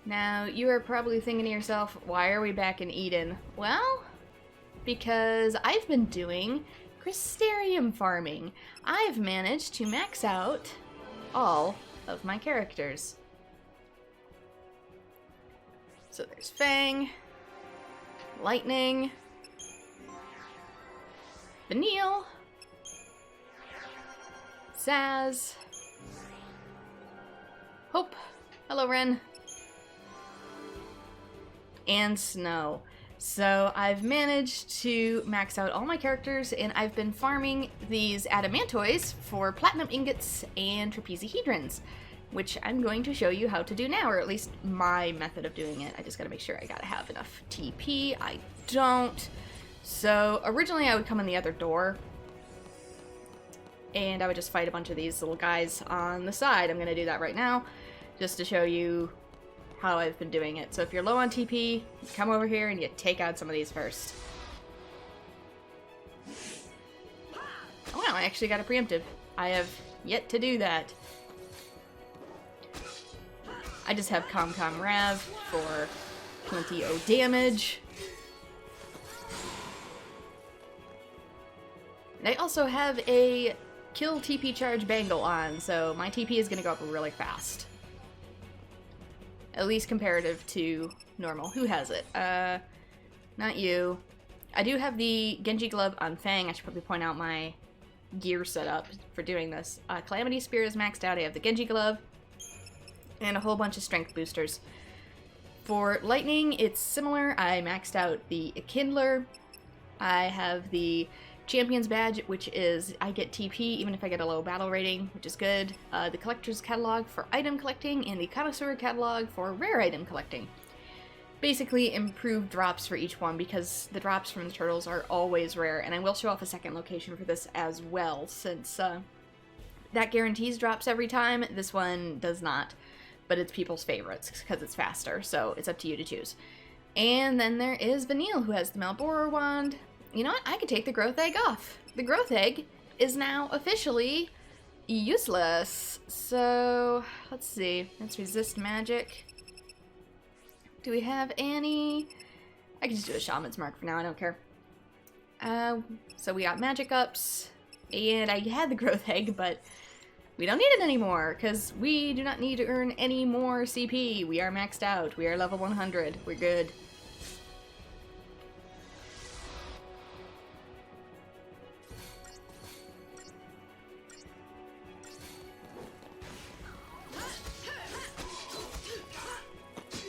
Now, you are probably thinking to yourself, why are we back in Eden? Well, because I've been doing Crystarium farming. I've managed to max out all of my characters. So there's Fang, Lightning, Vanille, Zaz, Hope, hello Ren, and Snow. So I've managed to max out all my characters, and I've been farming these adamantoids for platinum ingots and trapezohedrons, which I'm going to show you how to do now, or at least my method of doing it. I just gotta make sure I gotta have enough TP. I don't. So originally I would come in the other door, and I would just fight a bunch of these little guys on the side. I'm gonna do that right now, just to show you how I've been doing it. So if you're low on TP, you come over here and you take out some of these first. Oh wow, I actually got a preemptive. I have yet to do that. I just have ComCom Rav for plenty of damage. And I also have a kill TP charge bangle on, so my TP is gonna go up really fast. At least comparative to normal. Who has it? Not you. I do have the Genji Glove on Fang. I should probably point out my gear setup for doing this. Calamity Spear is maxed out. I have the Genji Glove and a whole bunch of strength boosters. For Lightning, it's similar. I maxed out the Kindler. I have the Champion's Badge, which is I get TP even if I get a low battle rating, which is good. The Collector's Catalog for item collecting, and the Connoisseur Catalog for rare item collecting. Basically improved drops for each one, because the drops from the turtles are always rare, and I will show off a second location for this as well, since that guarantees drops every time. This one does not, but it's people's favorites because it's faster, so it's up to you to choose. And then there is Vanille, who has the Malboro Wand. You know what? I could take the growth egg off. The growth egg is now officially useless. So, let's see. Let's resist magic. Do we have any? I can just do a shaman's mark for now. I don't care. So we got magic ups, and I had the growth egg, but we don't need it anymore because we do not need to earn any more CP. We are maxed out. We are level 100. We're good.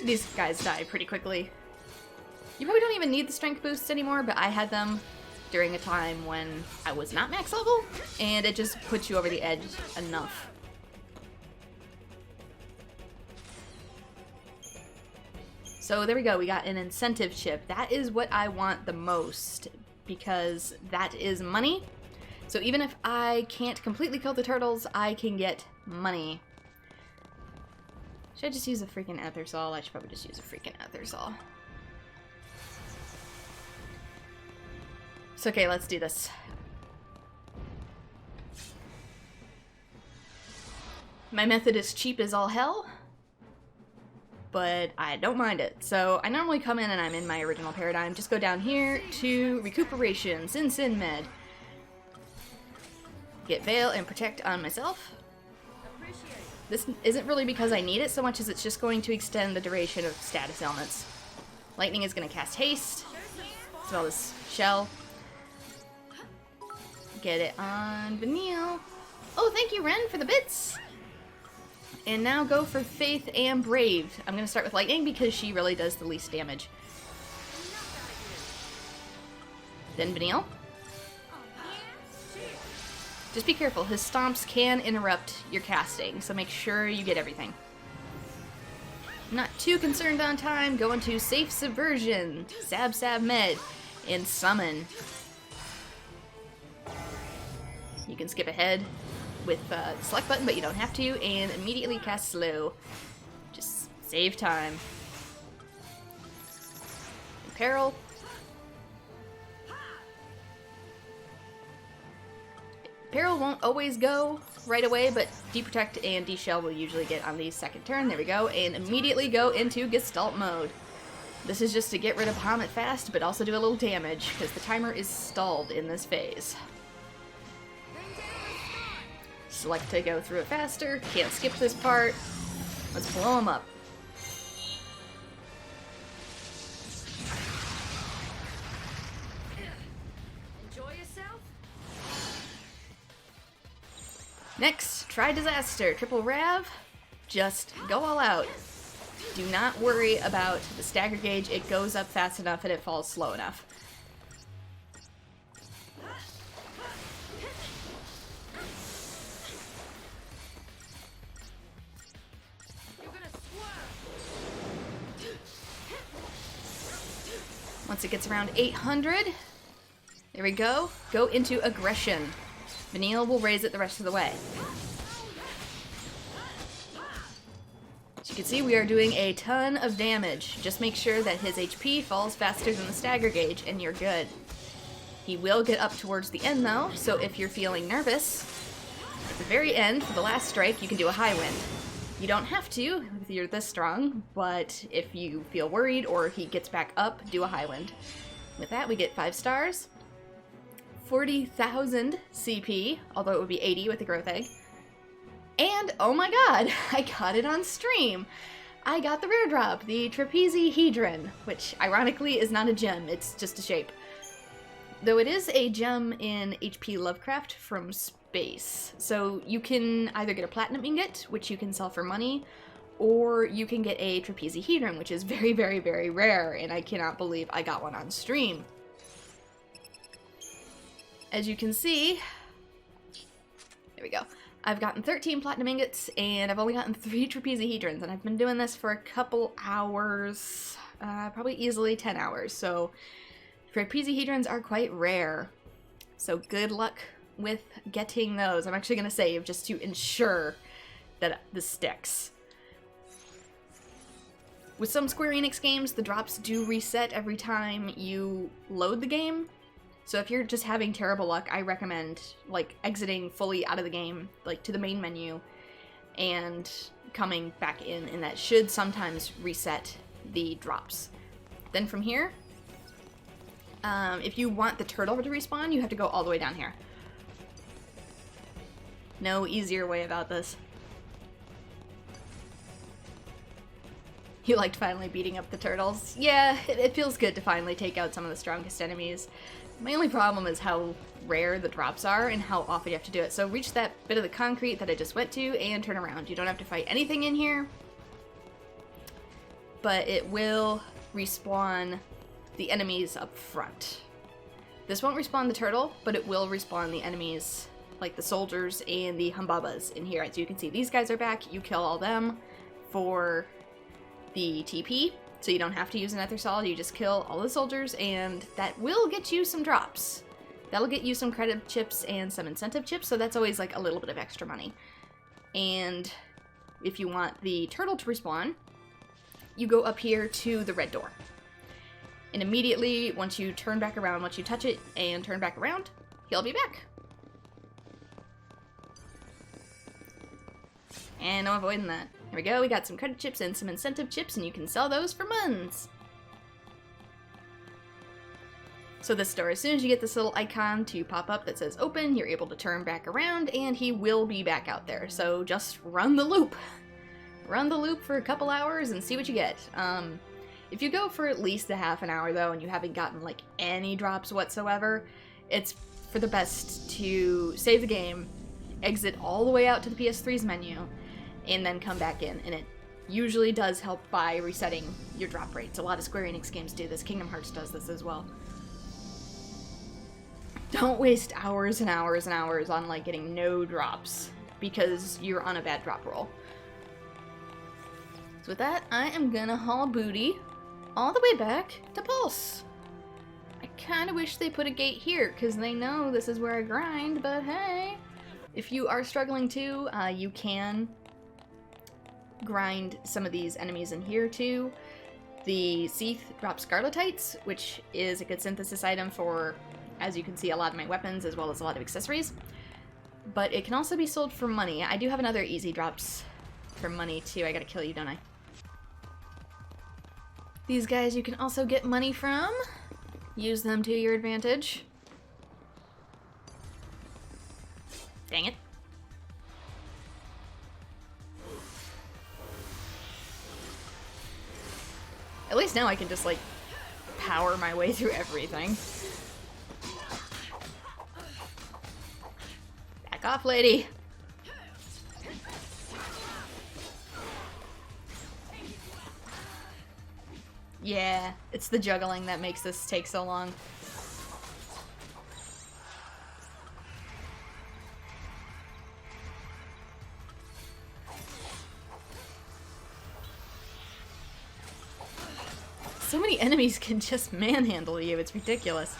These guys die pretty quickly. You probably don't even need the strength boosts anymore, but I had them during a time when I was not max level, and it just puts you over the edge enough. So there we go, we got an incentive chip. That is what I want the most, because that is money. So even if I can't completely kill the turtles, I can get money. Should I just use a freaking Aethersol? I should probably just use a freaking Aethersol. It's okay, let's do this. My method is cheap as all hell, but I don't mind it. So I normally come in and I'm in my original paradigm. Just go down here to Recuperation, Sin Med. Get Veil and Protect on myself. This isn't really because I need it so much as it's just going to extend the duration of status ailments. Lightning is going to cast Haste, as well as Shell. Get it on Vanille. Oh, thank you, Ren, for the bits! And now go for Faith and Brave. I'm going to start with Lightning because she really does the least damage. Then Vanille. Just be careful, his stomps can interrupt your casting, so make sure you get everything. Not too concerned on time, go into Safe Subversion, Sab Med, and Summon. You can skip ahead with the select button, but you don't have to, and immediately cast Slow. Just save time. Peril. Peril won't always go right away, but deprotect and deshell will usually get on the second turn. There we go, and immediately go into Gestalt mode. This is just to get rid of Hamet fast, but also do a little damage, because the timer is stalled in this phase. Select to go through it faster. Can't skip this part. Let's blow him up. Enjoy yourself. Next, try Disaster. Triple Rav. Just go all out. Do not worry about the stagger gauge. It goes up fast enough and it falls slow enough. Once it gets around 800, there we go. Go into Aggression. Vanille will raise it the rest of the way. As you can see, we are doing a ton of damage. Just make sure that his HP falls faster than the stagger gauge, and you're good. He will get up towards the end, though, so if you're feeling nervous, at the very end, for the last strike, you can do a high wind. You don't have to if you're this strong, but if you feel worried or he gets back up, do a high wind. With that, we get 5 stars. 40,000 CP, although it would be 80 with the growth egg. And, oh my god, I got it on stream! I got the rare drop, the Trapezohedron, which ironically is not a gem, it's just a shape. Though it is a gem in HP Lovecraft from space. So you can either get a platinum ingot, which you can sell for money, or you can get a Trapezohedron, which is very, very, very rare, and I cannot believe I got one on stream. As you can see, there we go. I've gotten 13 platinum ingots, and I've only gotten 3 Trapezohedrons, and I've been doing this for a couple hours, probably easily 10 hours, so Trapezohedrons are quite rare. So good luck with getting those. I'm actually going to save just to ensure that this sticks. With some Square Enix games, the drops do reset every time you load the game. So if you're just having terrible luck, I recommend like exiting fully out of the game, like to the main menu, and coming back in, and that should sometimes reset the drops. Then from here, if you want the turtle to respawn, you have to go all the way down here. No easier way about this. You liked finally beating up the turtles? Yeah, it feels good to finally take out some of the strongest enemies. My only problem is how rare the drops are and how often you have to do it. So reach that bit of the concrete that I just went to and turn around. You don't have to fight anything in here, but it will respawn the enemies up front. This won't respawn the turtle, but it will respawn the enemies, like the soldiers and the humbabas in here. As you can see, these guys are back. You kill all them for the TP. So you don't have to use an Ether Solid, you just kill all the soldiers, and that will get you some drops. That'll get you some credit chips and some incentive chips, so that's always like a little bit of extra money. And if you want the turtle to respawn, you go up here to the red door. And immediately, once you turn back around, once you touch it and turn back around, he'll be back. And no avoiding that. Here we go, we got some credit chips and some incentive chips, and you can sell those for muns. So this door, as soon as you get this little icon to pop up that says open, you're able to turn back around, and he will be back out there. So just run the loop. Run the loop for a couple hours and see what you get. If you go for at least a half an hour, though, and you haven't gotten, like, any drops whatsoever, it's for the best to save the game, exit all the way out to the PS3's menu, and then come back in, and it usually does help by resetting your drop rates. A lot of Square Enix games do this. Kingdom Hearts does this as well. Don't waste hours and hours and hours on, like, getting no drops, because you're on a bad drop roll. So with that, I am gonna haul booty all the way back to Pulse. I kinda wish they put a gate here, because they know this is where I grind, but hey. If you are struggling too, you can grind some of these enemies in here too. The Seath drops Scarletites, which is a good synthesis item for, as you can see, a lot of my weapons as well as a lot of accessories. but it can also be sold for money. I do have another easy drops for money too. I gotta kill you, don't I? These guys you can also get money from. Use them to your advantage. Dang it. At least now I can just, like, power my way through everything. Back off, lady! Yeah, it's the juggling that makes this take so long. So many enemies can just manhandle you, it's ridiculous.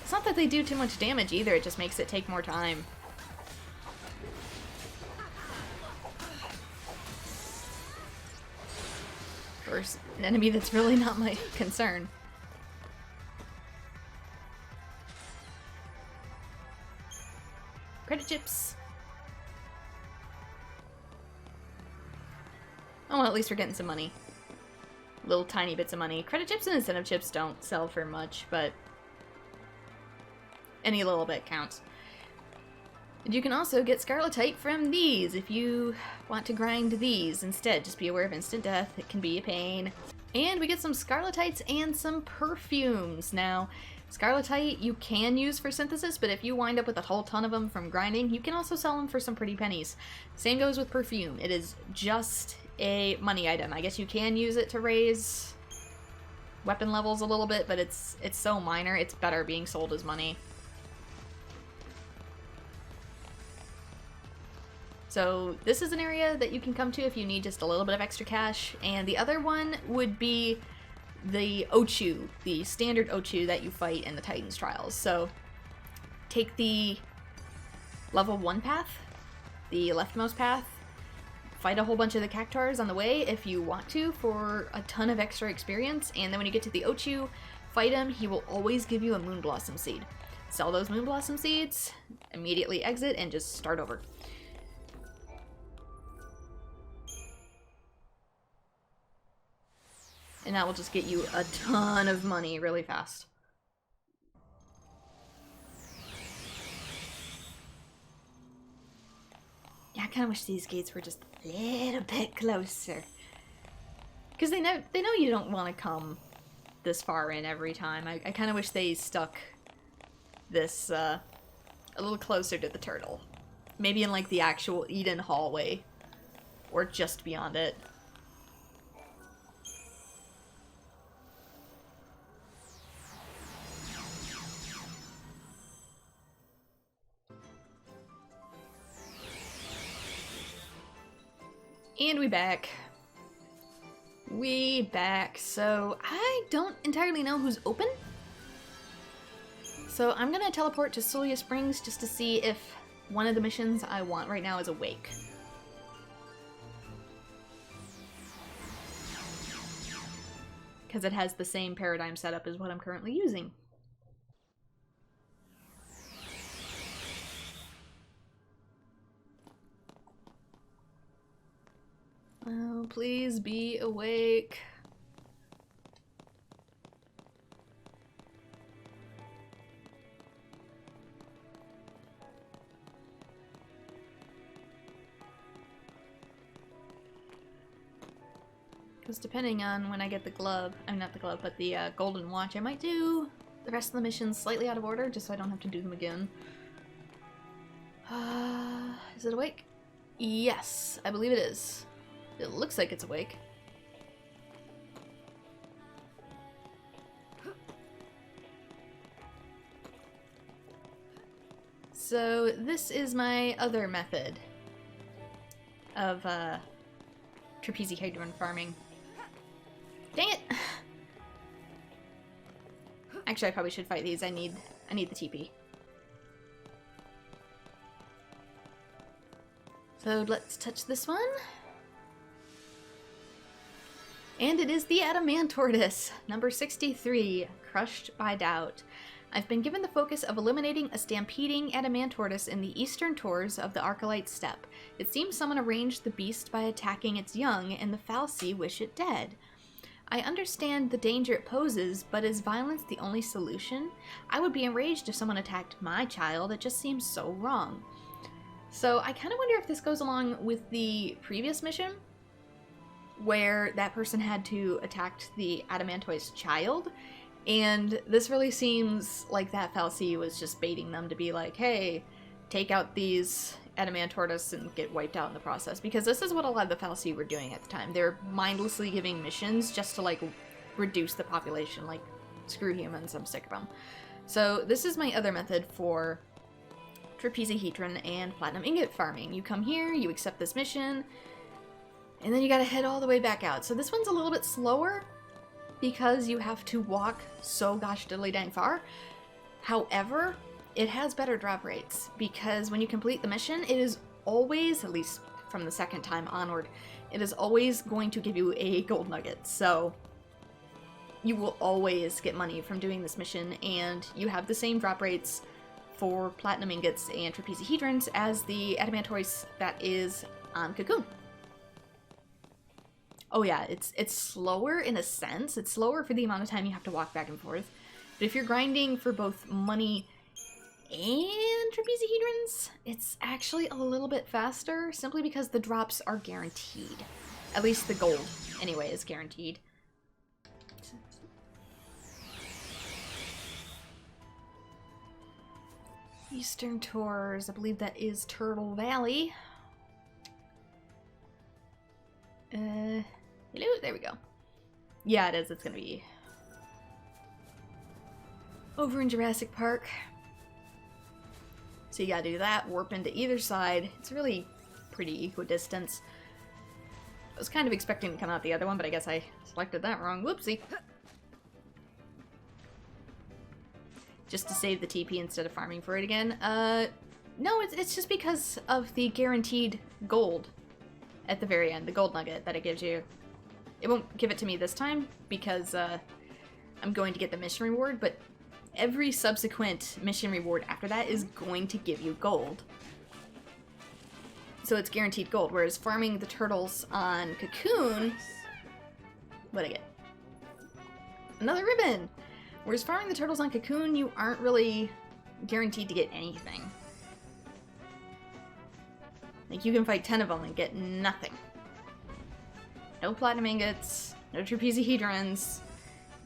It's not that they do too much damage either, it just makes it take more time. For an enemy that's really not my concern. Credit chips. Oh, well, at least we're getting some money. Little tiny bits of money. Credit chips and incentive chips don't sell for much, but any little bit counts. And you can also get Scarletite from these if you want to grind these instead. Just be aware of instant death. It can be a pain. And we get some Scarletites and some perfumes. Now, Scarletite you can use for synthesis, but if you wind up with a whole ton of them from grinding, you can also sell them for some pretty pennies. Same goes with perfume. It is just a money item. I guess you can use it to raise weapon levels a little bit, but it's so minor, it's better being sold as money. So this is an area that you can come to if you need just a little bit of extra cash, and the other one would be the Ochu, the standard Ochu that you fight in the Titans trials. So take the level 1 path, the leftmost path, fight a whole bunch of the Cactuars on the way if you want to for a ton of extra experience, and then when you get to the Ochu, fight him, he will always give you a Moon Blossom Seed. Sell those Moon Blossom Seeds, immediately exit, and just start over. And that will just get you a ton of money really fast. Yeah, I kind of wish these gates were just a little bit closer. Because they know you don't want to come this far in every time. I kind of wish they stuck this a little closer to the turtle. Maybe in like the actual Eden hallway. Or just beyond it. And we back. We back. So I don't entirely know who's open. So I'm gonna teleport to Solia Springs just to see if one of the missions I want right now is awake. Because it has the same paradigm setup as what I'm currently using. Oh, please be awake. Because depending on when I get the glove, I'm not the glove, but the golden watch, I might do the rest of the missions slightly out of order, just so I don't have to do them again. Is it awake? Yes, I believe it is. It looks like it's awake. So this is my other method of trapezohedron farming. Dang it! Actually, I probably should fight these. I need the TP. So let's touch this one. And it is the Adamant Tortoise, number 63, Crushed by Doubt. I've been given the focus of eliminating a stampeding Adamant Tortoise in the eastern tors of the Archelite Steppe. It seems someone arranged the beast by attacking its young, and the Fal'Cie wish it dead. I understand the danger it poses, but is violence the only solution? I would be enraged if someone attacked my child, it just seems so wrong. So I kind of wonder if this goes along with the previous mission, where that person had to attack the Adamantoise's child, and this really seems like that Fal'Cie was just baiting them to be like, hey, take out these Adamant Tortoise and get wiped out in the process, because this is what a lot of the Fal'Cie were doing at the time. They're mindlessly giving missions just to, like, reduce the population, like, screw humans, I'm sick of them. So this is my other method for Trapezohedron and Platinum Ingot farming. You come here, you accept this mission, and then you gotta head all the way back out. So this one's a little bit slower because you have to walk so gosh diddly dang far. However, it has better drop rates because when you complete the mission, it is always, at least from the second time onward, it is always going to give you a gold nugget. So you will always get money from doing this mission, and you have the same drop rates for platinum ingots and trapezohedrons as the Adamantoise that is on Cocoon. Oh yeah, it's slower in a sense. It's slower for the amount of time you have to walk back and forth. But if you're grinding for both money and trapezohedrons, it's actually a little bit faster, simply because the drops are guaranteed. At least the gold, anyway, is guaranteed. Eastern Tors, I believe that is Turtle Valley. Hello, there we go. Yeah, it is. It's gonna be over in Jurassic Park. So you gotta do that, warp into either side. It's really pretty equidistance. I was kind of expecting to come out the other one, but I guess I selected that wrong. Whoopsie. Just to save the TP instead of farming for it again. No, it's just because of the guaranteed gold at the very end, the gold nugget that it gives you. It won't give it to me this time because I'm going to get the mission reward, but every subsequent mission reward after that is going to give you gold. So it's guaranteed gold, whereas farming the turtles on Cocoon... What'd I get? Another ribbon! Whereas farming the turtles on Cocoon, you aren't really guaranteed to get anything. Like, you can fight 10 of them and get nothing. No platinum ingots, no trapezohedrons.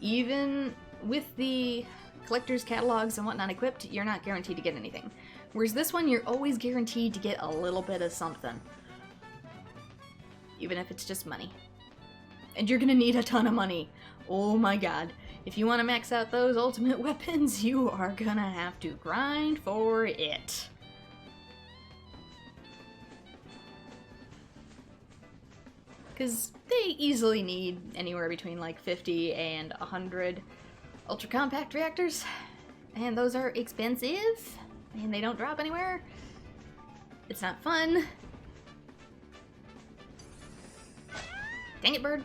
Even with the collector's catalogs and whatnot equipped, you're not guaranteed to get anything. Whereas this one, you're always guaranteed to get a little bit of something. Even if it's just money. And you're gonna need a ton of money. Oh my god. If you want to max out those ultimate weapons, you are gonna have to grind for it. Because they easily need anywhere between like 50 and 100 ultra compact reactors. And those are expensive. And they don't drop anywhere. It's not fun. Dang it, bird.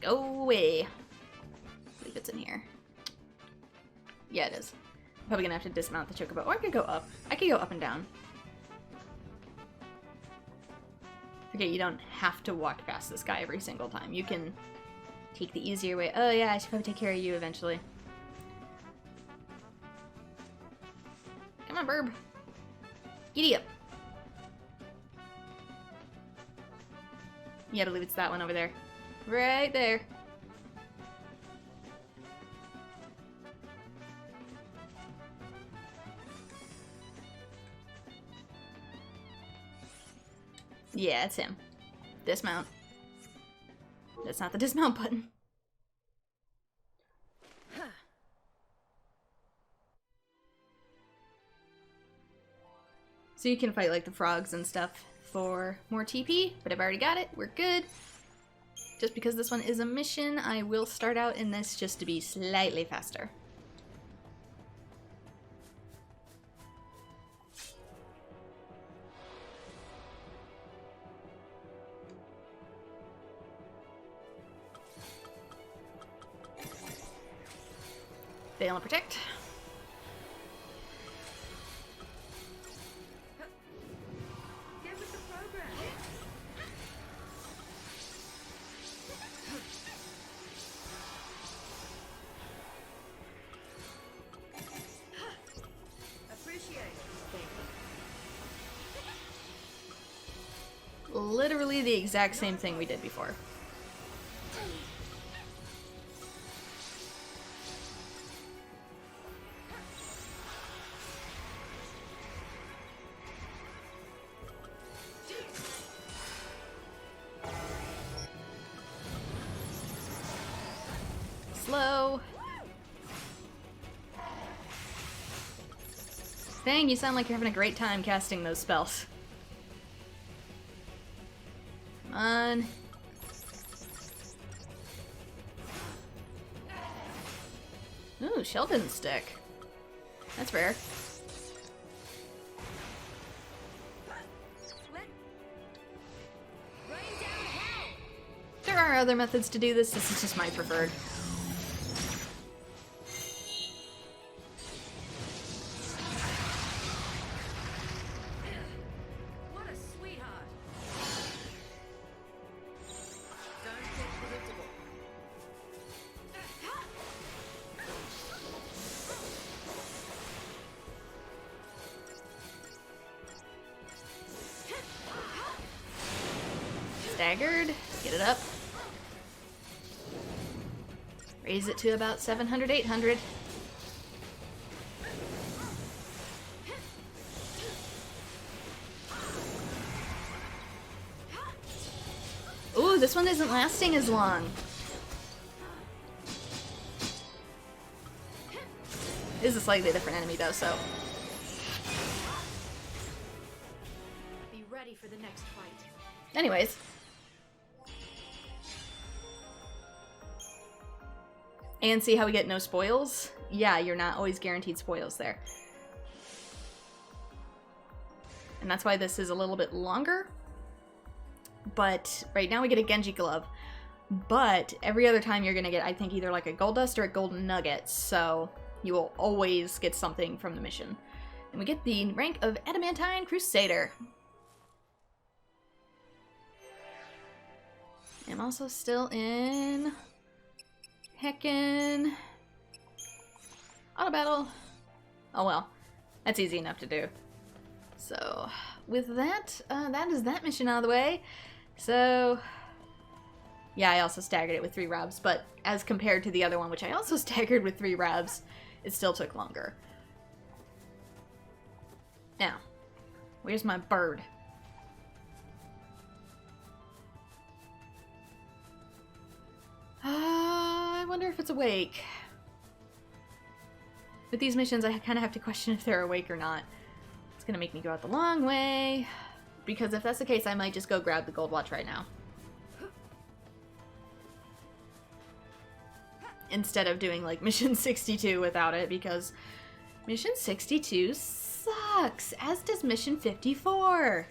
Go away. I believe it's in here. Yeah, it is. I'm probably gonna have to dismount the chocobo. Or I could go up. I could go up and down. Okay, you don't have to walk past this guy every single time. You can take the easier way. Oh yeah, I should probably take care of you eventually. Come on, burb. Giddy up. Yeah, I believe it's that one over there. Right there. Yeah, it's him. Dismount. That's not the dismount button. So you can fight like the frogs and stuff for more TP, but I've already got it. We're good. Just because this one is a mission, I will start out in this just to be slightly faster. Veil and Protect. Get with the program. Appreciate it. Thank you. Literally the exact same thing we did before. Slow. Dang, you sound like you're having a great time casting those spells. Come on. Ooh, shell didn't stick. That's rare. There are other methods to do this. This is just my preferred. What a sweetheart. Don't get predictable. Staggered. Get it up. Raise it to about 700, 800. Ooh, this one isn't lasting as long. This is a slightly different enemy though, so. Be ready for the next fight. Anyways. And see how we get no spoils? Yeah, you're not always guaranteed spoils there. And that's why this is a little bit longer. But right now we get a Genji glove. But every other time you're gonna get, I think, either like a gold dust or a golden nugget. So you will always get something from the mission. And we get the rank of Adamantine Crusader. I'm also still in heckin' auto battle. Oh well, that's easy enough to do. So with that, that is that mission out of the way. So yeah, I also staggered it with 3 rubs, but as compared to the other one, which I also staggered with 3 rubs, it still took longer. Now, where's my bird? I wonder if it's awake. With these missions, I kind of have to question if they're awake or not. It's gonna make me go out the long way, because if that's the case, I might just go grab the gold watch right now. Instead of doing, like, Mission 62 without it, because Mission 62 sucks, as does Mission 54.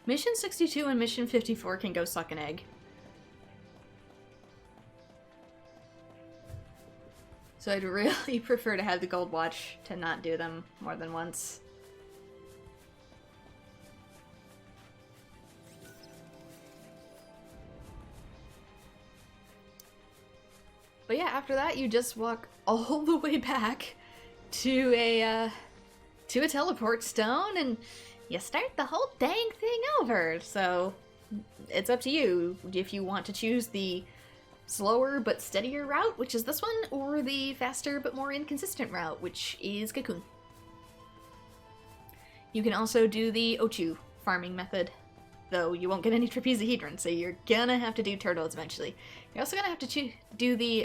Mission 62 and Mission 54 can go suck an egg. So I'd really prefer to have the gold watch to not do them more than once. But yeah, after that you just walk all the way back to a teleport stone and you start the whole dang thing over. So it's up to you if you want to choose the slower but steadier route, which is this one, or the faster but more inconsistent route, which is Cocoon. You can also do the Ochu farming method, though you won't get any trapezohedron, so you're gonna have to do turtles eventually. You're also gonna have to do the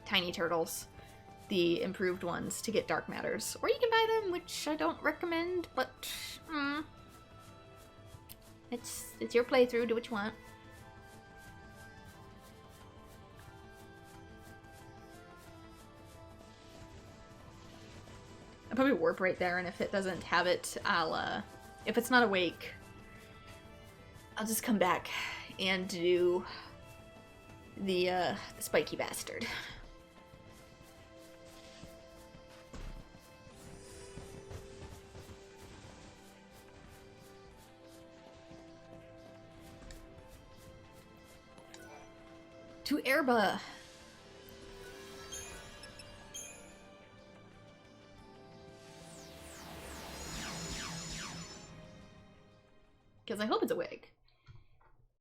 tiny turtles, the improved ones, to get dark matters. Or you can buy them, which I don't recommend, but it's your playthrough, do what you want. I'll probably warp right there, and if it doesn't have it, I'll, if it's not awake, I'll just come back and do The spiky bastard. To Erba. Because I hope it's a wig.